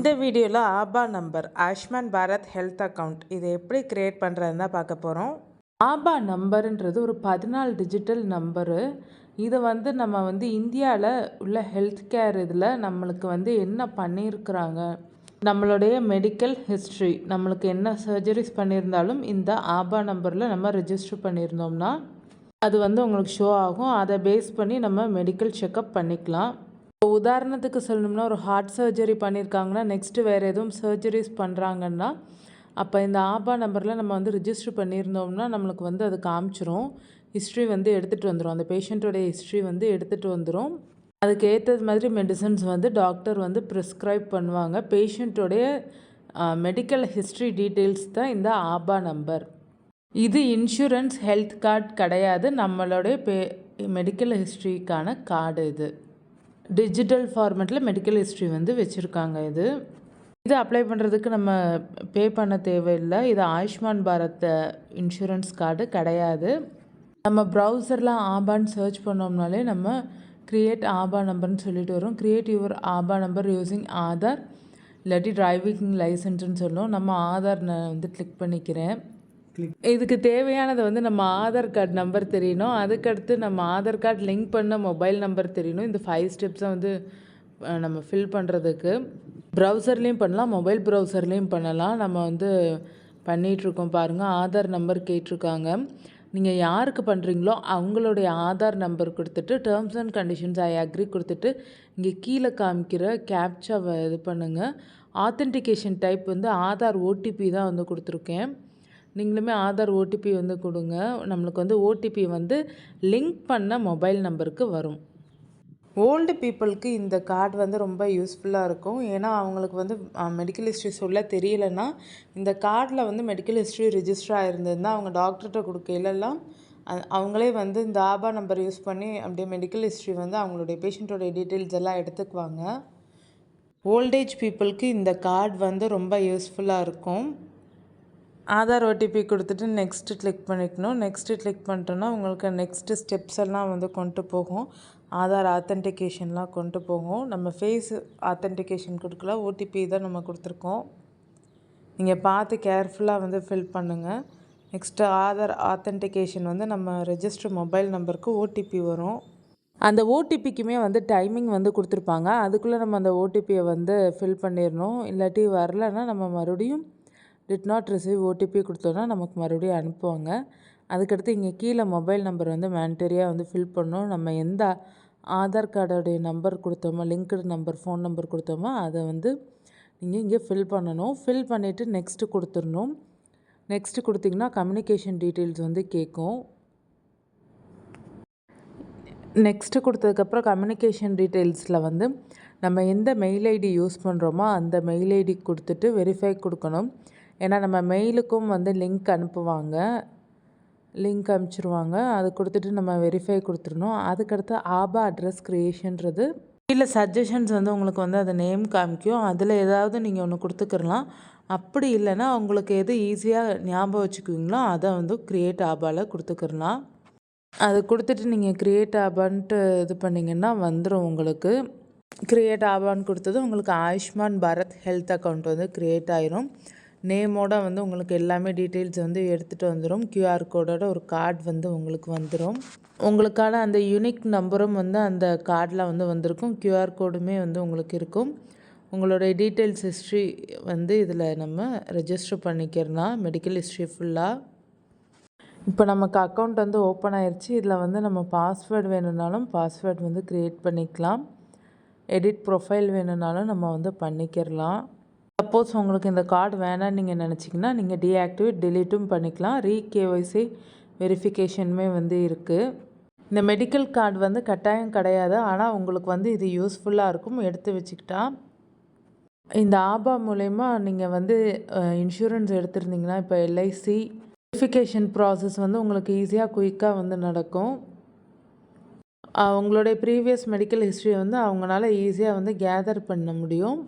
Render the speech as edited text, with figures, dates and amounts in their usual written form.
இந்த வீடியோவில் ABHA number Ayushman Bharat health account இதை எப்படி க்ரியேட் பண்ணுறதுன்னு தான் பார்க்க போகிறோம். ஆபா நம்பருன்றது ஒரு 14 டிஜிட்டல் நம்பரு. இதை நம்ம இந்தியாவில் உள்ள ஹெல்த் கேர் இதில் நம்மளுக்கு என்ன பண்ணியிருக்கிறாங்க, நம்மளுடைய மெடிக்கல் ஹிஸ்ட்ரி, நம்மளுக்கு என்ன சர்ஜரிஸ் பண்ணியிருந்தாலும் இந்த ஆபா நம்பரில் நம்ம ரெஜிஸ்டர் பண்ணியிருந்தோம்னா அது உங்களுக்கு ஷோ ஆகும். அதை பேஸ் பண்ணி நம்ம மெடிக்கல் செக்கப் பண்ணிக்கலாம். உதாரணத்துக்கு சொல்லணும்னா ஒரு ஹார்ட் சர்ஜரி பண்ணியிருக்காங்கன்னா நெக்ஸ்ட்டு வேறு எதுவும் சர்ஜரிஸ் பண்ணுறாங்கன்னா அப்போ இந்த ஆபா நம்பரில் நம்ம ரிஜிஸ்டர் பண்ணியிருந்தோம்னா நம்மளுக்கு அது காமிச்சிரும். ஹிஸ்ட்ரி எடுத்துகிட்டு வந்துடும். அந்த பேஷண்ட்டோடைய ஹிஸ்ட்ரி எடுத்துகிட்டு வந்துடும். அதுக்கு ஏற்றது மாதிரி மெடிசன்ஸ் டாக்டர் ப்ரிஸ்கிரைப் பண்ணுவாங்க. பேஷண்ட்டோடைய மெடிக்கல் ஹிஸ்ட்ரி டீட்டெயில்ஸ் தான் இந்த ஆபா நம்பர். இது இன்சூரன்ஸ் ஹெல்த் கார்டு கிடையாது, நம்மளுடைய மெடிக்கல் ஹிஸ்ட்ரிக்கான கார்டு. இது டிஜிட்டல் ஃபார்மேட்டில் மெடிக்கல் ஹிஸ்ட்ரி வச்சுருக்காங்க. இது அப்ளை பண்ணுறதுக்கு நம்ம பே பண்ண தேவையில்லை. இது ஆயுஷ்மான் பாரத் இன்சூரன்ஸ் கார்டு கிடையாது. நம்ம ப்ரௌசரில் ஆபான்னு சர்ச் பண்ணோம்னாலே நம்ம க்ரியேட் ஆபா நம்பர்னு சொல்லிட்டு வரும். Create your ABHA number using Aadhaar இல்லாட்டி டிரைவிங் லைசன்ஸ்னு சொல்லும். நம்ம ஆதார் நான் கிளிக் பண்ணிக்கிறேன். இதுக்கு தேவையானது நம்ம ஆதார் கார்டு நம்பர் தெரியணும். அதுக்கடுத்து நம்ம ஆதார் கார்டு லிங்க் பண்ண மொபைல் நம்பர் தெரியணும். இந்த 5 ஸ்டெப்ஸை நம்ம ஃபில் பண்ணுறதுக்கு ப்ரௌசர்லேயும் பண்ணலாம், மொபைல் ப்ரௌசர்லேயும் பண்ணலாம். நம்ம பண்ணிகிட்ருக்கோம் பாருங்கள். ஆதார் நம்பர் கேட்டிருக்காங்க. நீங்கள் யாருக்கு பண்ணுறீங்களோ அவங்களுடைய ஆதார் நம்பர் கொடுத்துட்டு terms and conditions I agree கொடுத்துட்டு இங்கே கீழே காமிக்கிற கேப்சாவை இது பண்ணுங்கள். ஆத்தென்டிகேஷன் டைப் ஆதார் ஓடிபி தான் கொடுத்துருக்கேன். நீங்களுமே ஆதார் ஓடிபி கொடுங்க. நம்மளுக்கு ஓடிபி லிங்க் பண்ண மொபைல் நம்பருக்கு வரும். ஓல்டு பீப்புளுக்கு இந்த கார்டு ரொம்ப யூஸ்ஃபுல்லாக இருக்கும். ஏன்னா அவங்களுக்கு மெடிக்கல் ஹிஸ்ட்ரி சொல்ல தெரியலைன்னா இந்த கார்டில் மெடிக்கல் ஹிஸ்ட்ரி ரிஜிஸ்டர் ஆகிருந்ததுன்னா அவங்க டாக்டர்கிட்ட கொடுக்கையிலலாம் அவங்களே இந்த ஆபா நம்பர் யூஸ் பண்ணி அப்படியே மெடிக்கல் ஹிஸ்ட்ரி அவங்களுடைய பேஷண்ட்டோடைய டீட்டெயில்ஸ் எல்லாம் எடுத்துக்குவாங்க. ஓல்டேஜ் பீப்புளுக்கு இந்த கார்டு ரொம்ப யூஸ்ஃபுல்லாக இருக்கும். ஆதார் ஓடிபி கொடுத்துட்டு நெக்ஸ்ட்டு கிளிக் பண்ணிக்கணும். நெக்ஸ்ட்டு கிளிக் பண்ணிட்டோன்னா உங்களுக்கு நெக்ஸ்ட்டு ஸ்டெப்ஸ் எல்லாம் கொண்டு போகும். ஆதார் ஆத்தென்டிகேஷன்லாம் கொண்டு போகும். நம்ம ஃபேஸ் ஆத்தென்டிகேஷன் கொடுக்கல, ஓடிபி தான் நம்ம கொடுத்துருக்கோம். நீங்கள் பார்த்து கேர்ஃபுல்லாக ஃபில் பண்ணுங்கள். நெக்ஸ்ட்டு ஆதார் ஆத்தென்டிகேஷன் நம்ம ரெஜிஸ்டர் மொபைல் நம்பருக்கு ஓடிபி வரும். அந்த ஓடிபிக்குமே டைமிங் கொடுத்துருப்பாங்க. அதுக்குள்ளே நம்ம அந்த ஓடிபியை ஃபில் பண்ணிடணும். இல்லாட்டி வரலைன்னா நம்ம மறுபடியும் டிட் நாட் ரிசீவ் ஓடிபி கொடுத்தோன்னா நமக்கு மறுபடியும் அனுப்புவாங்க. அதுக்கடுத்து இங்கே கீழே மொபைல் நம்பர் மேண்டரியாக ஃபில் பண்ணணும். நம்ம எந்த ஆதார் கார்டோடைய நம்பர் கொடுத்தோமோ, லிங்க்டு நம்பர், ஃபோன் நம்பர் கொடுத்தோமோ அதை நீங்கள் இங்கே ஃபில் பண்ணணும். ஃபில் பண்ணிவிட்டு நெக்ஸ்ட்டு கொடுத்துடணும். நெக்ஸ்ட்டு கொடுத்திங்கன்னா கம்யூனிகேஷன் டீட்டெயில்ஸ் கேட்கும். நெக்ஸ்ட்டு கொடுத்ததுக்கப்புறம் கம்யூனிகேஷன் டீட்டெயில்ஸில் நம்ம எந்த மெயில் ஐடி யூஸ் பண்ணுறோமோ அந்த மெயில் ஐடி கொடுத்துட்டு வெரிஃபை கொடுக்கணும். ஏன்னா நம்ம மெயிலுக்கும் லிங்க் அனுப்புவாங்க, லிங்க் அனுப்பிச்சிருவாங்க. அது கொடுத்துட்டு நம்ம வெரிஃபை கொடுத்துடணும். அதுக்கடுத்து ஆபா அட்ரஸ் க்ரியேஷன்றது இல்லை சஜஷன்ஸ் உங்களுக்கு அது நேம் காமிக்கும். அதில் ஏதாவது நீங்கள் ஒன்று கொடுத்துக்கிறலாம். அப்படி இல்லைன்னா உங்களுக்கு எது ஈஸியாக ஞாபகம் வச்சுக்குவீங்களோ அதை க்ரியேட் ஆபாவில் கொடுத்துக்கிறலாம். அது கொடுத்துட்டு நீங்கள் க்ரியேட் ஆபான்ட்டு இது பண்ணிங்கன்னா வந்துடும். உங்களுக்கு க்ரியேட் ஆபான்னு கொடுத்தது உங்களுக்கு Ayushman Bharat health account create ஆயிரும். நேமோட உங்களுக்கு எல்லாமே டீட்டெயில்ஸ் எடுத்துகிட்டு வந்துடும். கியூஆர் கோடோட ஒரு கார்டு உங்களுக்கு வந்துடும். உங்களுக்கான அந்த யூனிக் நம்பரும் அந்த கார்டில் வந்திருக்கும். கியூஆர் கோடுமே உங்களுக்கு இருக்கும். உங்களுடைய டீட்டெயில்ஸ் ஹிஸ்ட்ரி இதில் நம்ம ரெஜிஸ்டர் பண்ணிக்கிறலாம், மெடிக்கல் ஹிஸ்ட்ரி ஃபுல்லாக. இப்போ நமக்கு அக்கௌண்ட் ஓப்பன் ஆயிடுச்சு. இதில் நம்ம பாஸ்வேர்டு வேணும்னாலும் பாஸ்வேர்டு க்ரியேட் பண்ணிக்கலாம். எடிட் ப்ரொஃபைல் வேணும்னாலும் நம்ம பண்ணிக்கிறலாம். சப்போஸ் உங்களுக்கு இந்த கார்டு வேணான்னு நீங்கள் நினச்சிங்கன்னா நீங்கள் டீஆக்டிவேட் டெலீட்டும் பண்ணிக்கலாம். கேஒய்சி வெரிஃபிகேஷனுமே இருக்குது. இந்த மெடிக்கல் கார்டு கட்டாயம் கிடையாது. ஆனால் உங்களுக்கு இது யூஸ்ஃபுல்லாக இருக்கும் எடுத்து வச்சுக்கிட்டா. இந்த ஆபா மூலயமா நீங்கள் இன்சூரன்ஸ் எடுத்திருந்தீங்கன்னா இப்போ எல்ஐசி வெரிஃபிகேஷன் ப்ராசஸ் உங்களுக்கு ஈஸியாக குயிக்காக நடக்கும். உங்களுடைய ப்ரீவியஸ் மெடிக்கல் ஹிஸ்ட்ரி அவங்களால ஈஸியாக கேதர் பண்ண முடியும்.